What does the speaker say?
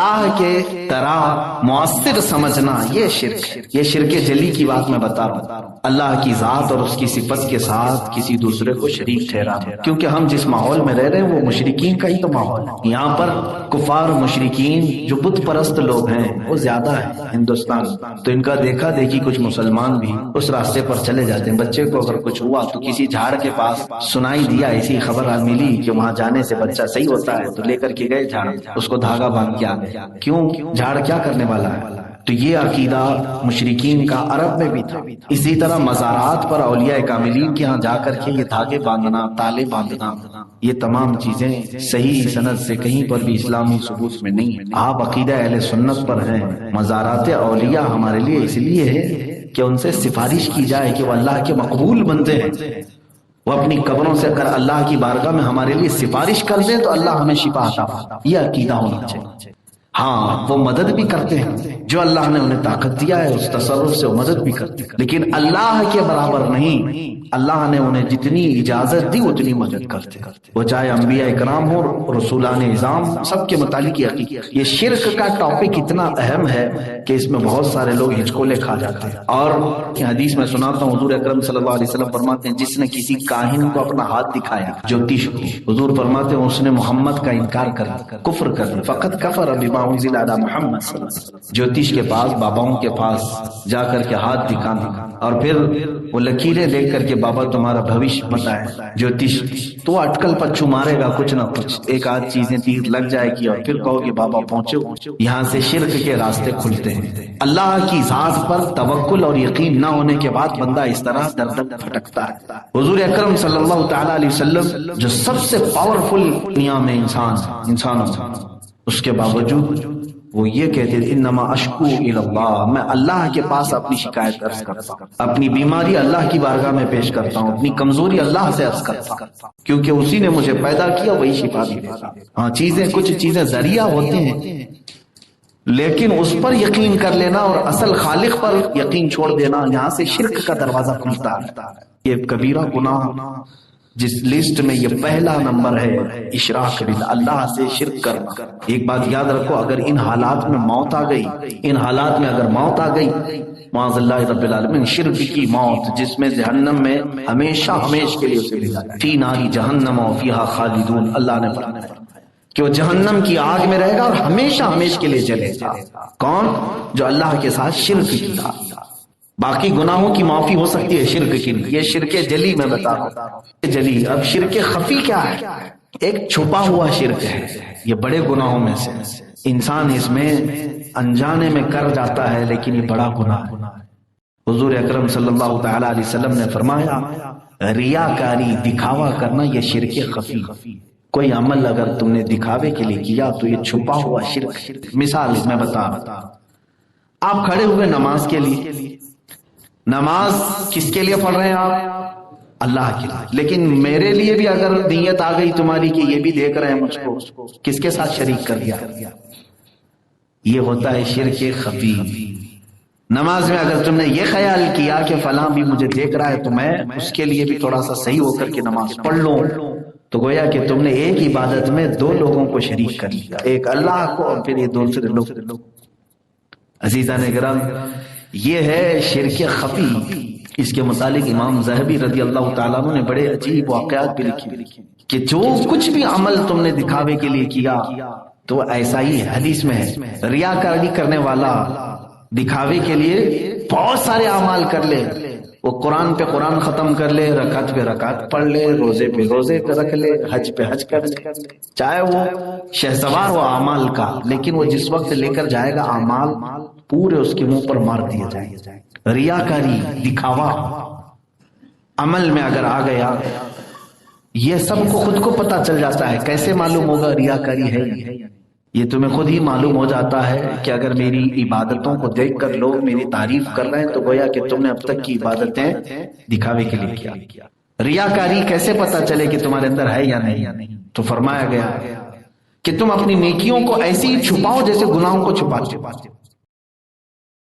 اللہ کے طرح مؤثر سمجھنا یہ شرک ہے، یہ شرک جلی کی بات میں بتا رہا ہوں۔ اللہ کی ذات اور اس کی صفت کے ساتھ کسی دوسرے کو شریک ٹھہرانا، کیونکہ ہم جس ماحول میں رہ رہے ہیں وہ مشرکین کا ہی تو ماحول ہے۔ یہاں پر کفار مشرکین جو بت پرست لوگ ہیں وہ زیادہ ہیں ہندوستان، تو ان کا دیکھا دیکھی کچھ مسلمان بھی اس راستے پر چلے جاتے ہیں۔ بچے کو اگر کچھ ہوا تو کسی جھاڑ کے پاس سنائی دیا، ایسی خبر ملی کہ وہاں جانے سے بچہ صحیح ہوتا ہے، تو لے کر کے گئے جھاڑ، اس کو دھاگا باندھ کے آ گئے۔ کیوں؟ جھاڑ کیا کرنے والا ہے؟ تو یہ عقیدہ مشرکین کا عرب میں بھی تھا۔ اسی طرح مزارات پر اولیاء کاملین کے ہاں جا کر کے یہ دھاگے باندھنا، تالے باندھنا، یہ تمام چیزیں صحیح سند سے کہیں پر بھی اسلامی ثبوت میں نہیں ہے۔ آپ عقیدہ اہل سنت پر ہیں۔ مزارات اولیاء ہمارے لیے اس لیے ہے کہ ان سے سفارش کی جائے کہ وہ اللہ کے مقبول بندے ہیں، وہ اپنی قبروں سے اگر اللہ کی بارگاہ میں ہمارے لیے سفارش کر دیں تو اللہ ہمیں شفا عطا فرمائے، یہ عقیدہ ہونا چاہیے۔ ہاں وہ مدد بھی کرتے ہیں، جو اللہ نے انہیں طاقت دیا ہے اس تصرف سے وہ مدد بھی کرتے ہیں، لیکن اللہ کے برابر نہیں۔ اللہ نے انہیں جتنی اجازت دی اتنی مدد کرتے ہیں، وہ چاہے انبیاء اکرام ہو، رسولان اعظام، سب کے متعلق یہ شرک کا ٹاپک اتنا اہم ہے کہ اس میں بہت سارے لوگ ہچکولے کھا جاتے ہیں۔ اور حدیث میں سناتا ہوں، حضور اکرم صلی اللہ علیہ وسلم فرماتے ہیں جس نے کسی کاہن کو اپنا ہاتھ دکھایا، جوتیش کو، حضور فرماتے ہیں اس نے محمد کا انکار کر دیا، کفر کر دیا، فقط کفر بما انزل علی محمد صلی اللہ علیہ وسلم۔ جوتیش کے پاس، باباؤں کے پاس جا کر کے ہاتھ دکھانا اور پھر وہ لکیریں دیکھ کر کے بابا تمہارا بھوش بتائے، جوتیش تو اٹکل پچو مارے گا، کچھ نہ کچھ ایک آدھ چیزیں تیر لگ جائے گی اور پھر کہو کہ بابا پہنچو۔ یہاں سے شرک کے راستے کھلتے ہیں۔ اللہ کی ذات پر توکل اور یقین نہ ہونے کے بعد بندہ اس طرح در در پھٹکتا ہے۔ حضور اکرم صلی اللہ تعالی علیہ وسلم جو سب سے پاورفل دنیا میں انسانوں اس کے باوجود وہ یہ کہتے تھے انما اشکو الی اللہ، میں اللہ کے پاس اپنی شکایت عرض کرتا ہوں، اپنی بیماری اللہ کی بارگاہ میں پیش کرتا ہوں، اپنی کمزوری اللہ سے عرض کرتا ہوں، کیونکہ اسی نے مجھے پیدا کیا، وہی شفا بھی دیتا۔ ہاں کچھ چیزیں ذریعہ ہوتے ہیں، لیکن اس پر یقین کر لینا اور اصل خالق پر یقین چھوڑ دینا، یہاں سے شرک کا دروازہ کھلتا ہے۔ یہ کبیرہ گناہ جس لسٹ میں یہ پہلا نمبر ہے، اشراک باللہ، اللہ سے شرک کرنا۔ ایک بات یاد رکھو، اگر ان حالات میں موت آ گئی، معاذ اللہ رب العالمین، شرک کی موت جس میں جہنم میں ہمیشہ کے لیے اسے لے جاتا ہے، فی ناری جہنم و فیہا خالدون، اللہ نے فرمایا کہ وہ جہنم کی آگ میں رہے گا اور ہمیشہ کے لیے جلے گا۔ کون؟ جو اللہ کے ساتھ شرک کیا۔ باقی گناہوں کی معافی ہو سکتی ہے، شرک کی نہیں۔ یہ شرک جلی میں بتا رہا ہوں، جلی۔ اب شرک خفی کیا ہے؟ ایک چھپا ہوا شرک ہے، یہ بڑے گناہوں میں سے انسان اس میں انجانے میں کر جاتا ہے، لیکن یہ بڑا گناہ ہے۔ حضور اکرم صلی اللہ تعالی علیہ وسلم نے فرمایا ریاکاری، دکھاوا کرنا، یہ شرک خفی۔ کوئی عمل اگر تم نے دکھاوے کے لیے کیا تو یہ چھپا ہوا شرک۔ مثال میں بتا رہا، آپ کھڑے ہوئے نماز کے لیے، نماز کس کے لیے پڑھ رہے ہیں آپ؟ اللہ کے لیے، لیکن میرے لیے بھی اگر نیت آ گئی تمہاری کہ یہ بھی دیکھ رہے ہیں مجھ کو، کس کے ساتھ شریک کر دیا؟ یہ ہوتا ہے شرک خفی۔ نماز میں اگر تم نے یہ خیال کیا کہ فلاں بھی مجھے دیکھ رہا ہے تو میں اس کے لیے بھی تھوڑا سا صحیح ہو کر کے نماز پڑھ لوں، تو گویا کہ تم نے ایک عبادت میں دو لوگوں کو شریک کر لیا، ایک اللہ کو اور پھر یہ دوسرے لوگ۔ عزیزان گرام، یہ ہے شرک خفی۔ اس کے متعلق امام ذہبی رضی اللہ تعالیٰ عنہ نے بڑے عجیب واقعات بھی لکھے کہ جو کچھ بھی عمل تم نے دکھاوے کے لیے کیا تو ایسا ہی ہے۔ حدیث میں ہے ریاکاری کرنے والا دکھاوے کے لیے بہت سارے اعمال کر لے، وہ قرآن پہ قرآن ختم کر لے، رکعت پہ رکعت پڑھ لے، روزے پہ روزے رکھ لے، حج پہ حج کر لے، چاہے وہ شہسوار ہو اعمال کا، لیکن وہ جس وقت لے کر جائے گا اعمال پورے اس کے منہ پر مار دیا جائے گا۔ ریاکاری، دکھاوا عمل میں اگر آ گیا، یہ سب کو خود کو پتا چل جاتا ہے۔ کیسے معلوم ہوگا ریاکاری ہے؟ یہ تمہیں خود ہی معلوم ہو جاتا ہے کہ اگر میری عبادتوں کو دیکھ کر لوگ میری تعریف کر رہے ہیں تو گویا کہ تم نے اب تک کی عبادتیں دکھاوے کے لیے کیا۔ ریاکاری کیسے پتا چلے کہ تمہارے اندر ہے یا نہیں؟ تو فرمایا گیا کہ تم اپنی نیکیوں کو ایسے ہی چھپاؤ جیسے گناہوں کو چھپاتے ہو۔